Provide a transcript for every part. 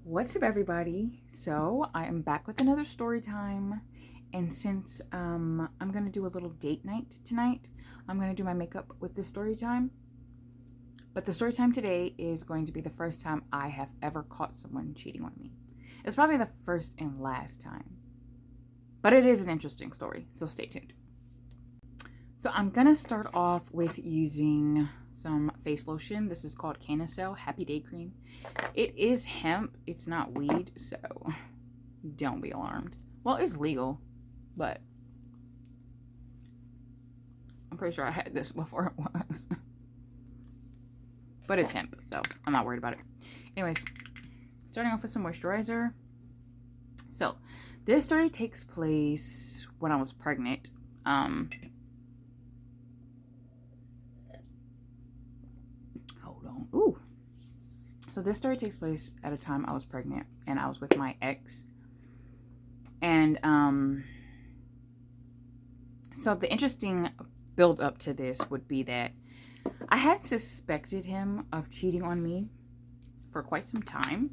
What's up, everybody? So I am back with another story time, and since I'm gonna do a little date night tonight, I'm gonna do my makeup with this story time. But the story time today is going to be the first time I have ever caught someone cheating on me. It's probably the first and last time, but it is an interesting story, so stay tuned. So I'm gonna start off with using some face lotion. This is called Canicel Happy Day Cream. It is hemp, it's not weed, so don't be alarmed. Well, it's legal, but I'm pretty sure I had this before it was. But it's hemp, so I'm not worried about it. Anyways, starting off with some moisturizer. So this story takes place when I was pregnant. Ooh. So this story takes place at a time I was pregnant and I was with my ex. And so the interesting build up to this would be that I had suspected him of cheating on me for quite some time.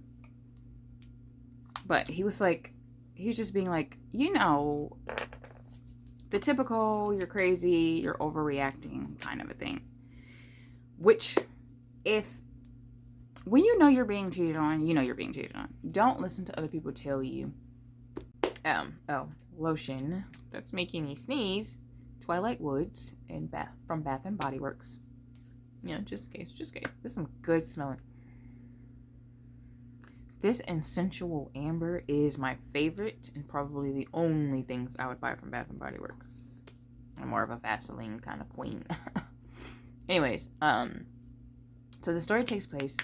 But he was just being like, you know, the typical, you're crazy, you're overreacting kind of a thing. Which, when you know you're being cheated on, you know you're being cheated on. Don't listen to other people tell you, lotion that's making me sneeze, Twilight Woods from Bath and Body Works. You know, just in case. This is some good smelling. This and Sensual Amber is my favorite and probably the only things I would buy from Bath and Body Works. I'm more of a Vaseline kind of queen. Anyways, so the story takes place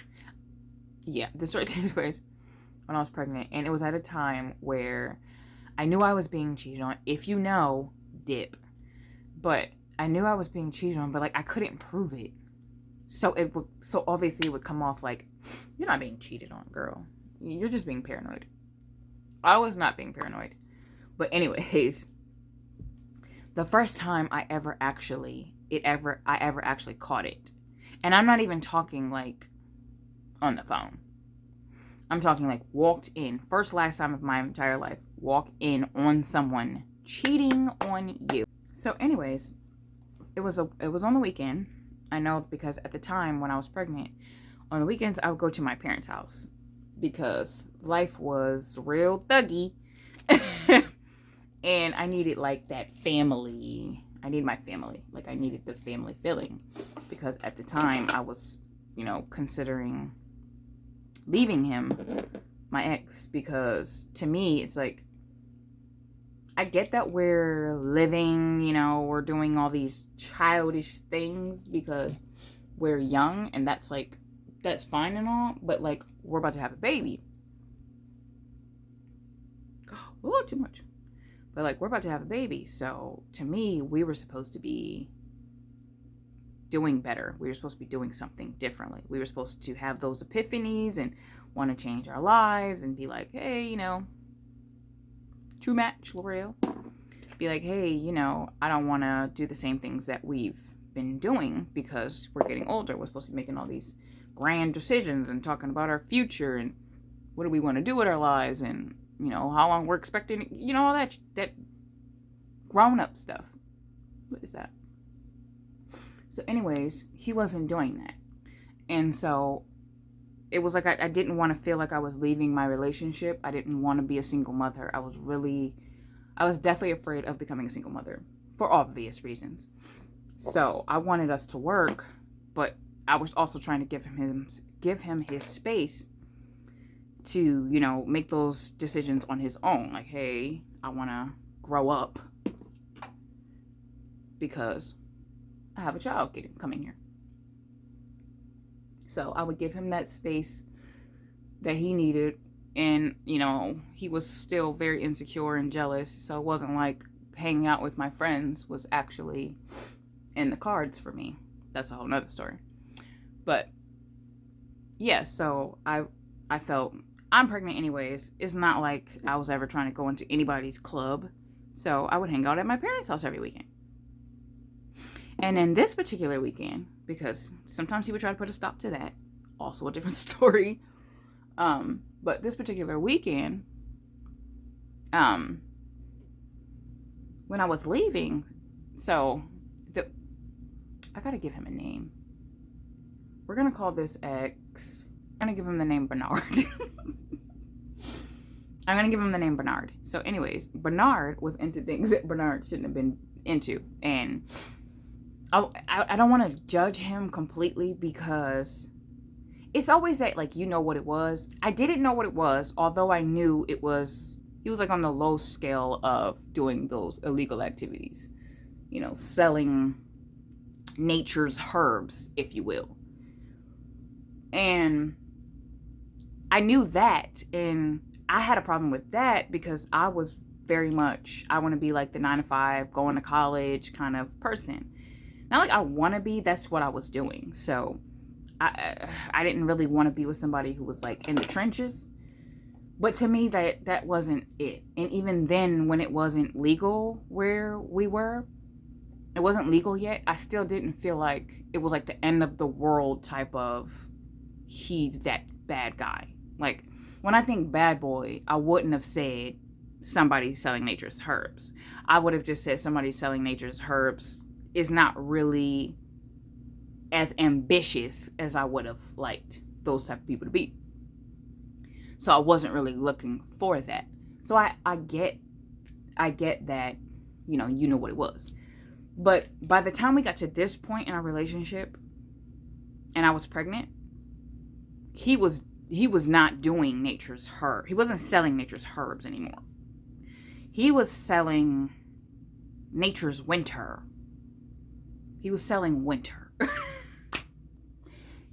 when I was pregnant, and it was at a time where I knew I was being cheated on. If you know, dip. But I knew I was being cheated on, but I couldn't prove it. So obviously it would come off like, you're not being cheated on, girl. You're just being paranoid. I was not being paranoid. But anyways, the first time I ever actually caught it. And I'm not even talking on the phone. I'm talking walked in. Last time of my entire life. Walk in on someone cheating on you. So anyways, it was on the weekend. I know because at the time when I was pregnant, on the weekends I would go to my parents' house because life was real thuggy. And I needed that family. I needed my family. I needed the family feeling. Because at the time, I was, considering leaving him, my ex. Because to me, it's I get that we're living, we're doing all these childish things because we're young. And that's fine and all. But we're about to have a baby. Oh, too much. But we're about to have a baby, so to me, we were supposed to be doing better. We were supposed to be doing something differently. We were supposed to have those epiphanies and want to change our lives and be like, hey, true match, L'Oreal. Be like, hey, I don't want to do the same things that we've been doing because we're getting older. We're supposed to be making all these grand decisions and talking about our future and what do we want to do with our lives and how long we're expecting, all that grown-up stuff. What is that? So anyways, he wasn't doing that. And so it was I didn't want to feel like I was leaving my relationship. I didn't want to be a single mother. I was definitely afraid of becoming a single mother for obvious reasons. So I wanted us to work, but I was also trying to give him his space to, make those decisions on his own. Hey, I want to grow up because I have a child coming here. So I would give him that space that he needed. And, he was still very insecure and jealous. So it wasn't hanging out with my friends was actually in the cards for me. That's a whole nother story. But yeah, so I felt I'm pregnant anyways. It's not like I was ever trying to go into anybody's club. So I would hang out at my parents' house every weekend. And then this particular weekend, because sometimes he would try to put a stop to that, also a different story. But this particular weekend, when I was leaving, I gotta give him a name. We're gonna call this ex. I'm gonna give him the name Bernard. I'm gonna give him the name Bernard. So, anyways, Bernard was into things that Bernard shouldn't have been into, and I don't want to judge him completely because it's always that, like, you know what it was. I didn't know what it was, although I knew it was. He was like on the low scale of doing those illegal activities, you know, selling nature's herbs, if you will. And I knew that, and I had a problem with that because I was very much, I want to be like the 9-to-5, going to college kind of person. Not like I want to be, that's what I was doing. So I didn't really want to be with somebody who was like in the trenches. But to me, that wasn't it. And even then, when it wasn't legal where we were, it wasn't legal yet, I still didn't feel like it was like the end of the world type of, he's that bad guy. Like, when I think bad boy, I wouldn't have said somebody selling nature's herbs. I would have just said somebody selling nature's herbs is not really as ambitious as I would have liked those type of people to be. So I wasn't really looking for that. So I get that, you know what it was. But by the time we got to this point in our relationship and I was pregnant, he was not doing nature's herb. He wasn't selling nature's herbs anymore. He was selling nature's winter. He was selling winter.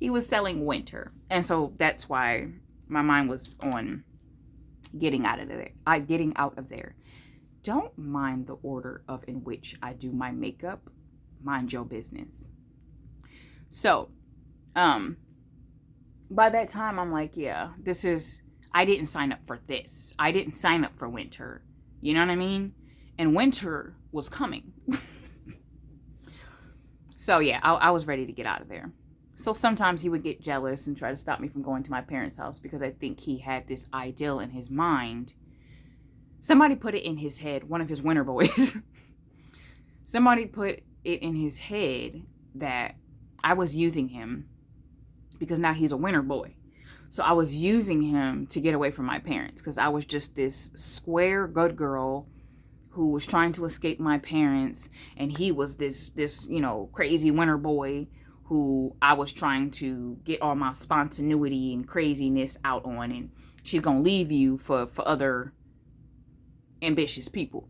He was selling winter. And so that's why my mind was on getting out of there. Don't mind the order in which I do my makeup. Mind your business. So, by that time, I'm like, yeah, I didn't sign up for this. I didn't sign up for winter. You know what I mean? And winter was coming. So, yeah, I was ready to get out of there. So sometimes he would get jealous and try to stop me from going to my parents' house because I think he had this ideal in his mind. Somebody put it in his head, one of his winter boys. Somebody put it in his head that I was using him because now he's a winter boy. So I was using him to get away from my parents because I was just this square good girl who was trying to escape my parents, and he was this crazy winter boy who I was trying to get all my spontaneity and craziness out on, and she's gonna leave you for other ambitious people.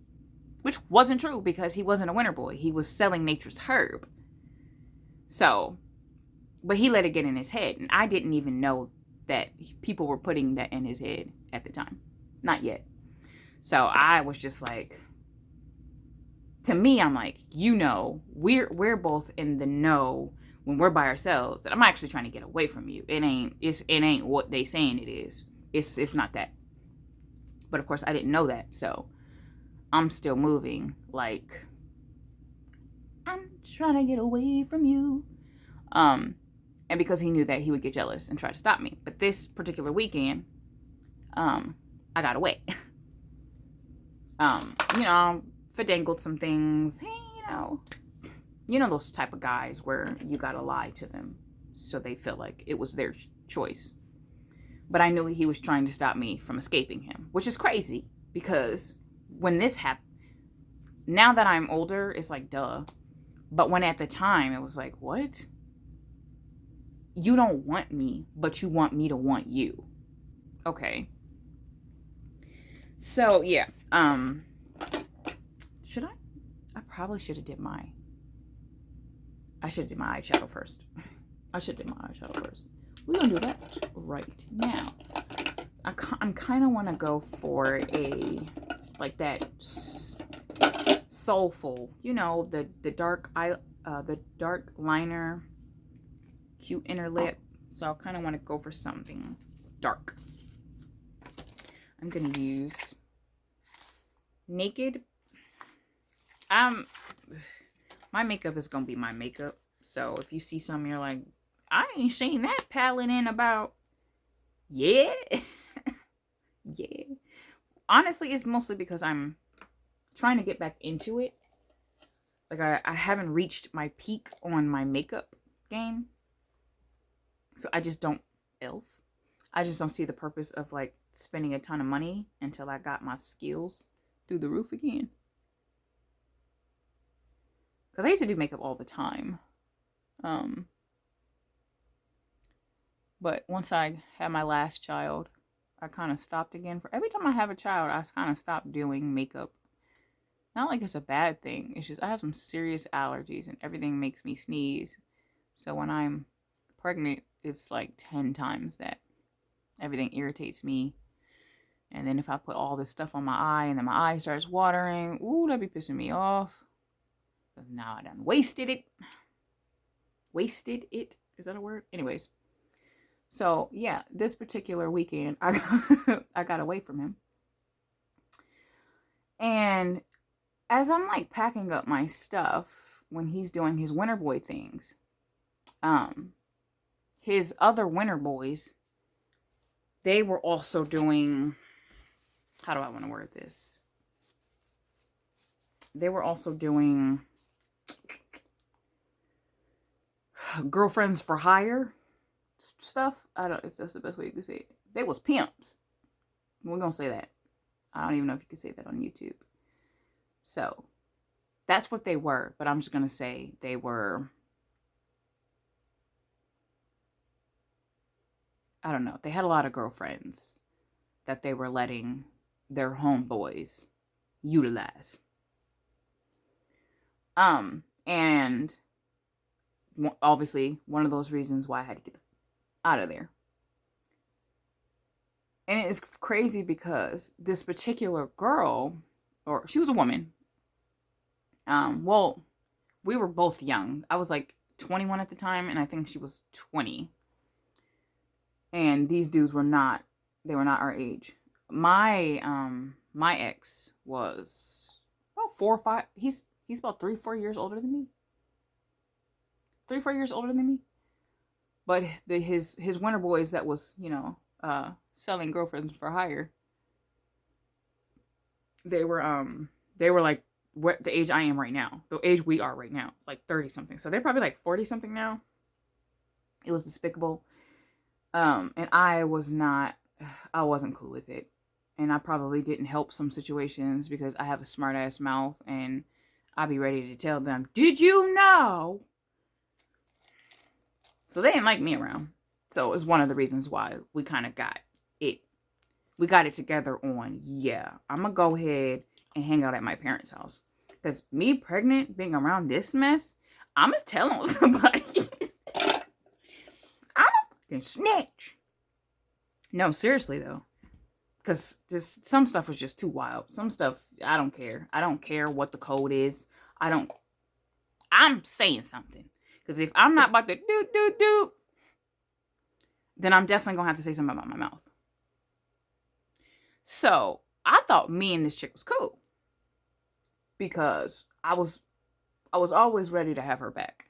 Which wasn't true because he wasn't a winter boy. He was selling nature's herb. So, but he let it get in his head, and I didn't even know that people were putting that in his head at the time. Not yet. So I was just like, to me, I'm like, we're both in the know when we're by ourselves that I'm actually trying to get away from you. It ain't what they saying it is. It's not that. But of course I didn't know that, so I'm still moving like I'm trying to get away from you. And because he knew that he would get jealous and try to stop me. But this particular weekend, I got away. Finagled some things. Hey, those type of guys where you gotta lie to them so they feel like it was their choice. But I knew he was trying to stop me from escaping him, which is crazy because when this happened, now that I'm older, it's like, duh. But when at the time, it was like, what? You don't want me, but you want me to want you. Okay. So, yeah. Should I? I probably should have did my eyeshadow first. We're going to do that right now. I'm kind of want to go for that soulful, the dark eye, the dark liner, cute inner lip. So I kind of want to go for something dark. I'm going to use Naked. my makeup is gonna be my makeup. So if you see something, you're like, I ain't seen that palette in about, yeah. Yeah. Honestly, it's mostly because I'm trying to get back into it. Like, I haven't reached my peak on my makeup game. So I just don't elf. I just don't see the purpose of, like, spending a ton of money until I got my skills through the roof again. Because I used to do makeup all the time. But once I had my last child, I kind of stopped again. For every time I have a child, I kind of stopped doing makeup. Not like it's a bad thing. It's just I have some serious allergies and everything makes me sneeze. So when I'm pregnant, it's like 10 times that. Everything irritates me. And then if I put all this stuff on my eye and then my eye starts watering, ooh, that'd be pissing me off. But now I done wasted it. Wasted it? Is that a word? Anyways. So, yeah, this particular weekend, I got away from him. And as I'm, like, packing up my stuff when he's doing his winter boy things, his other winter boys, they were also doing, how do I want to word this? They were also doing girlfriends for hire stuff. I don't know if that's the best way you could say it. They was pimps. We're gonna say that. I don't even know if you could say that on YouTube. So that's what they were, but I'm just gonna say they were, I don't know, they had a lot of girlfriends that they were letting their homeboys utilize. And obviously one of those reasons why I had to get out of there. And it is crazy because this particular girl, or she was a woman. Well, we were both young. I was like 21 at the time, and I think she was 20. And these dudes were not, they were not our age. My ex was about 4 or 5, he's about 3-4 years older than me. 3-4 years older than me. But his winter boys that was, selling girlfriends for hire, they were like what the age I am right now, the age we are right now, like 30 something. So they're probably like 40 something now. It was despicable. And I wasn't cool with it. And I probably didn't help some situations because I have a smart ass mouth and I'd be ready to tell them, did you know? So they didn't like me around. So it's one of the reasons why we kind of got it. We got it together on, yeah, I'm going to go ahead and hang out at my parents' house. Because me pregnant, being around this mess, I'm going to tell on somebody. I'm a fucking snitch. No, seriously though. Because just some stuff was just too wild. Some stuff, I don't care. I don't care what the code is. I'm saying something. Because if I'm not about to do, then I'm definitely going to have to say something about my mouth. So, I thought me and this chick was cool. Because I was always ready to have her back.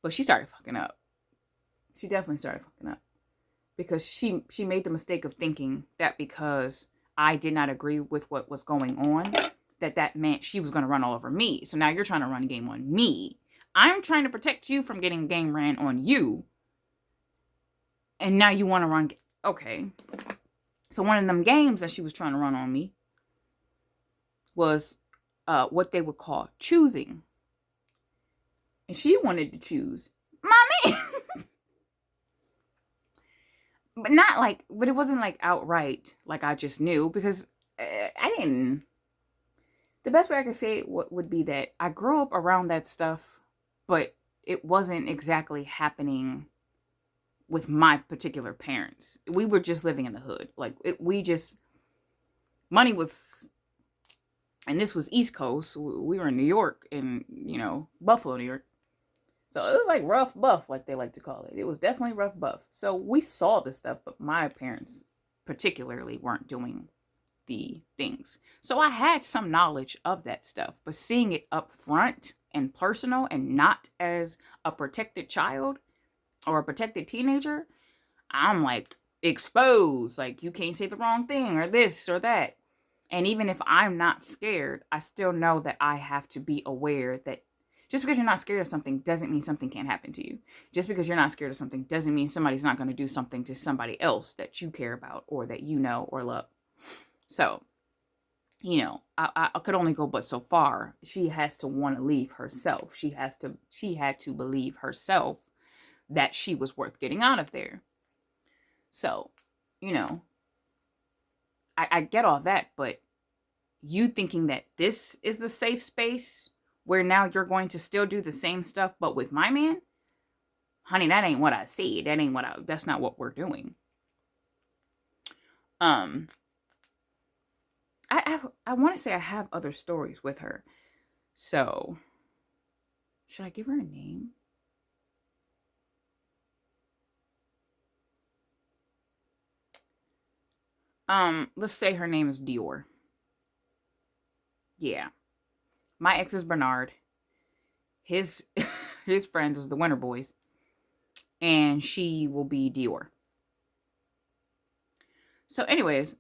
But she started fucking up. She definitely started fucking up. Because she made the mistake of thinking that because I did not agree with what was going on, that meant she was going to run all over me. So now you're trying to run a game on me. I'm trying to protect you from getting game ran on you. And now you want to run. Okay. So one of them games that she was trying to run on me was what they would call choosing. And she wanted to choose my man. But it wasn't like outright, like I just knew, because I didn't. The best way I could say it would be that I grew up around that stuff, but it wasn't exactly happening with my particular parents. We were just living in the hood. Money was, and this was East Coast. We were in New York, in, Buffalo, New York. So it was like rough buff, like they like to call it. It was definitely rough buff. So we saw this stuff, but my parents particularly weren't doing the things. So I had some knowledge of that stuff, but seeing it up front and personal and not as a protected child or a protected teenager, I'm like exposed. Like, you can't say the wrong thing or this or that. And even if I'm not scared, I still know that I have to be aware that just because you're not scared of something doesn't mean something can't happen to you. Just because you're not scared of something doesn't mean somebody's not going to do something to somebody else that you care about or that you know or love. So, I could only go but so far. She has to want to leave herself. She had to believe herself that she was worth getting out of there. So, I get all that, but you thinking that this is the safe space where now you're going to still do the same stuff, but with my man, honey, that ain't what I see. That's not what we're doing. I want to say I have other stories with her. So, should I give her a name? Let's say her name is Dior. Yeah. My ex is Bernard. His his friends is the Winter Boys. And she will be Dior. So anyways,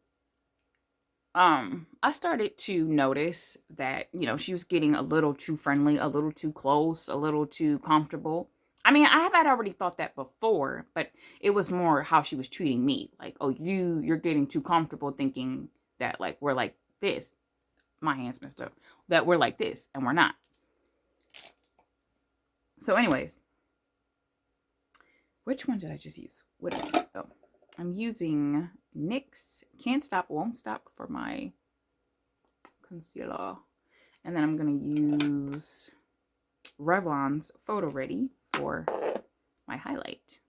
I started to notice that, she was getting a little too friendly, a little too close, a little too comfortable. I mean, I had already thought that before, but it was more how she was treating me. Like, oh, you're getting too comfortable thinking that, like, we're like this. My hand's messed up. That we're like this, and we're not. So anyways, which one did I just use? What is this? Oh, I'm using NYX Can't Stop, Won't Stop for my concealer. And then I'm going to use Revlon's Photo Ready for my highlight.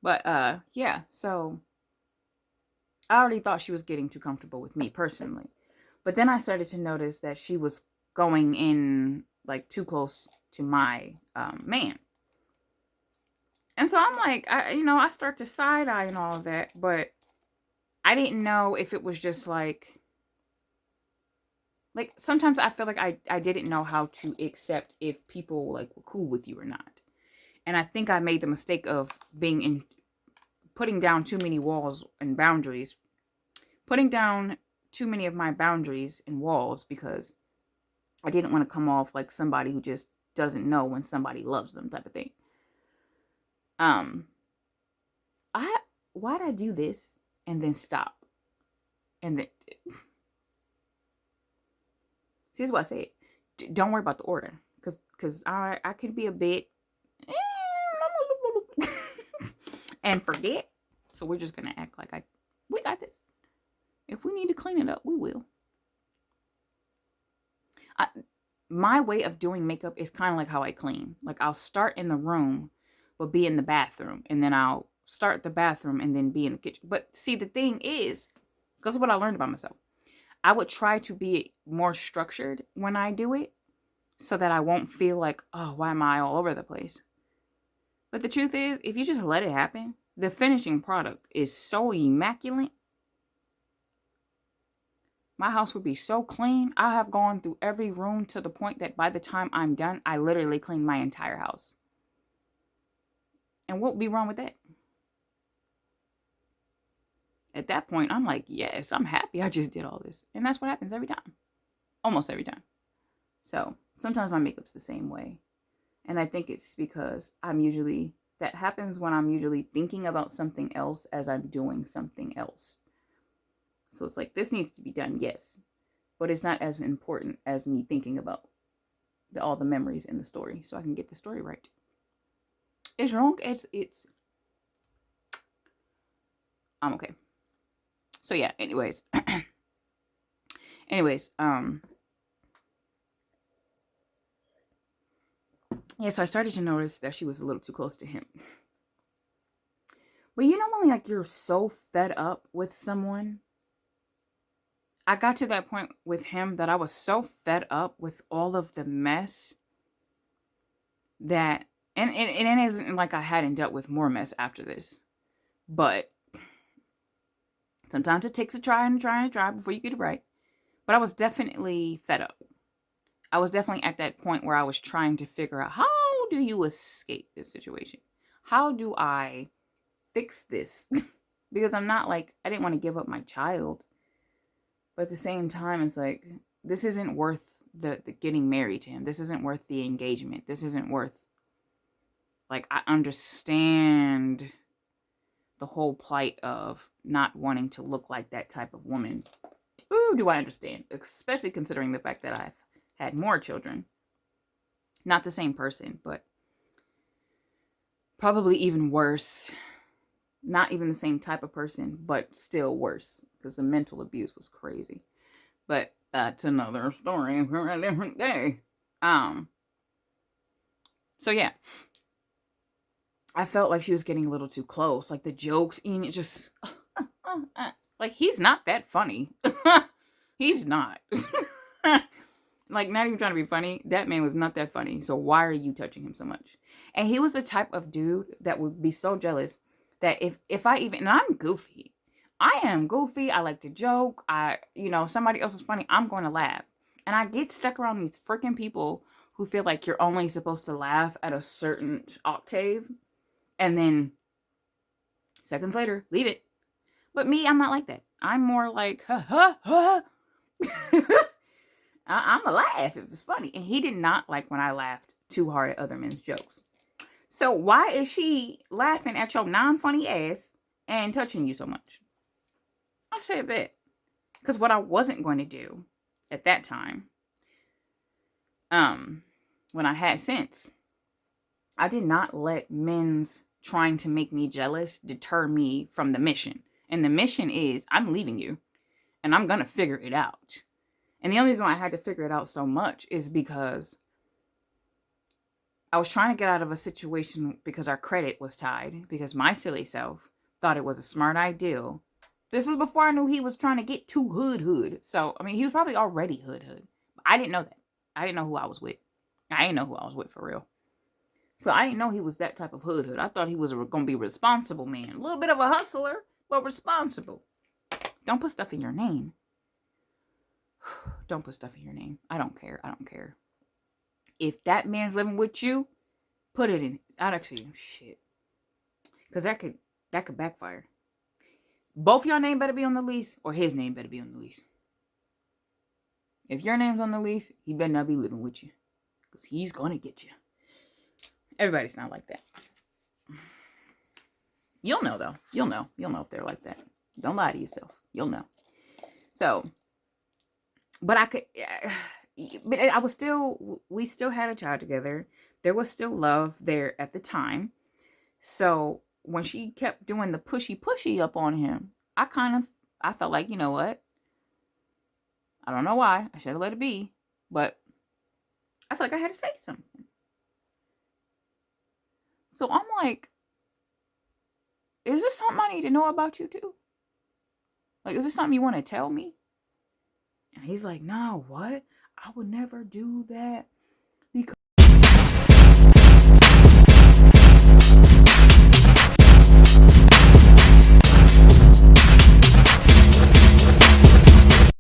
But, yeah, so I already thought she was getting too comfortable with me personally. But then I started to notice that she was going in, like, too close to my man. And so I'm like, I start to side-eye and all of that, but I didn't know if it was just like sometimes I feel like I didn't know how to accept if people like were cool with you or not. And I think I made the mistake of putting down too many walls and boundaries, putting down too many of my boundaries and walls because I didn't want to come off like somebody who just doesn't know when somebody loves them type of thing. Why'd I do this and then stop? And then, see, this is what I said. Don't worry about the order. Because I could be a bit and forget. So we're just going to act like we got this. If we need to clean it up, we will. My way of doing makeup is kind of like how I clean. Like, I'll start in the room, but be in the bathroom. And then I'll start the bathroom and then be in the kitchen. But see, the thing is, because of what I learned about myself, I would try to be more structured when I do it so that I won't feel like, oh, why am I all over the place? But the truth is, if you just let it happen, the finishing product is so immaculate. My house would be so clean. I have gone through every room to the point that by the time I'm done, I literally clean my entire house. And what would be wrong with that? At that point, I'm like, yes, I'm happy I just did all this. And that's what happens every time. Almost every time. So sometimes my makeup's the same way. And I think it's because that happens when I'm usually thinking about something else as I'm doing something else. So it's like, this needs to be done, yes. But it's not as important as me thinking about all the memories in the story so I can get the story right. It's wrong. I'm okay. So yeah, anyways. Yeah, so I started to notice that she was a little too close to him. But when like you're so fed up with someone, I got to that point with him that I was so fed up with all of the mess that, and it isn't like I hadn't dealt with more mess after this, but sometimes it takes a try before you get it right. But I was definitely fed up. I was definitely at that point where I was trying to figure out, how do you escape this situation? How do I fix this? Because I'm not like, I didn't want to give up my child. But at the same time, it's like, this isn't worth the getting married to him. This isn't worth the engagement. This isn't worth, like, I understand the whole plight of not wanting to look like that type of woman. Ooh, do I understand? Especially considering the fact that I've had more children. Not the same person, but probably even worse. Not even the same type of person, but still worse. Because the mental abuse was crazy. But that's another story for a different day. So yeah. I felt like she was getting a little too close. Like the jokes in it just... like, he's not that funny. He's not. Like, not even trying to be funny. That man was not that funny. So why are you touching him so much? And he was the type of dude that would be so jealous that if I even... And I'm goofy. I am goofy. I like to joke. Somebody else is funny, I'm going to laugh. And I get stuck around these freaking people who feel like you're only supposed to laugh at a certain octave. And then seconds later, leave it. But me, I'm not like that. I'm more like, ha, ha, ha. I'm a laugh if it's funny. And he did not like when I laughed too hard at other men's jokes. So why is she laughing at your non-funny ass and touching you so much? I said that. Because what I wasn't going to do at that time, when I had sense, I did not let men's trying to make me jealous deter me from the mission. And the mission is, I'm leaving you. And I'm going to figure it out. And the only reason why I had to figure it out so much is because I was trying to get out of a situation because our credit was tied. Because my silly self thought it was a smart idea. This is before I knew he was trying to get too hood. So, I mean, he was probably already hood. But I didn't know that. I didn't know who I was with. I didn't know who I was with for real. So I didn't know he was that type of hood. I thought he was going to be a responsible man. A little bit of a hustler, but responsible. Don't put stuff in your name. Don't put stuff in your name. I don't care. If that man's living with you, put it in. I'd actually, shit. Because that could backfire. Both your name better be on the lease, or his name better be on the lease. If your name's on the lease, he better not be living with you. Because he's going to get you. Everybody's not like that. You'll know, though. You'll know if they're like that. Don't lie to yourself. You'll know. So, but we still had a child together. There was still love there at the time. So, when she kept doing the pushy up on him, I felt like, you know what? I don't know why. I should have let it be. But I felt like I had to say something. So I'm like, is this something I need to know about you too? Like, is this something you want to tell me? And he's like, no, what? I would never do that. Because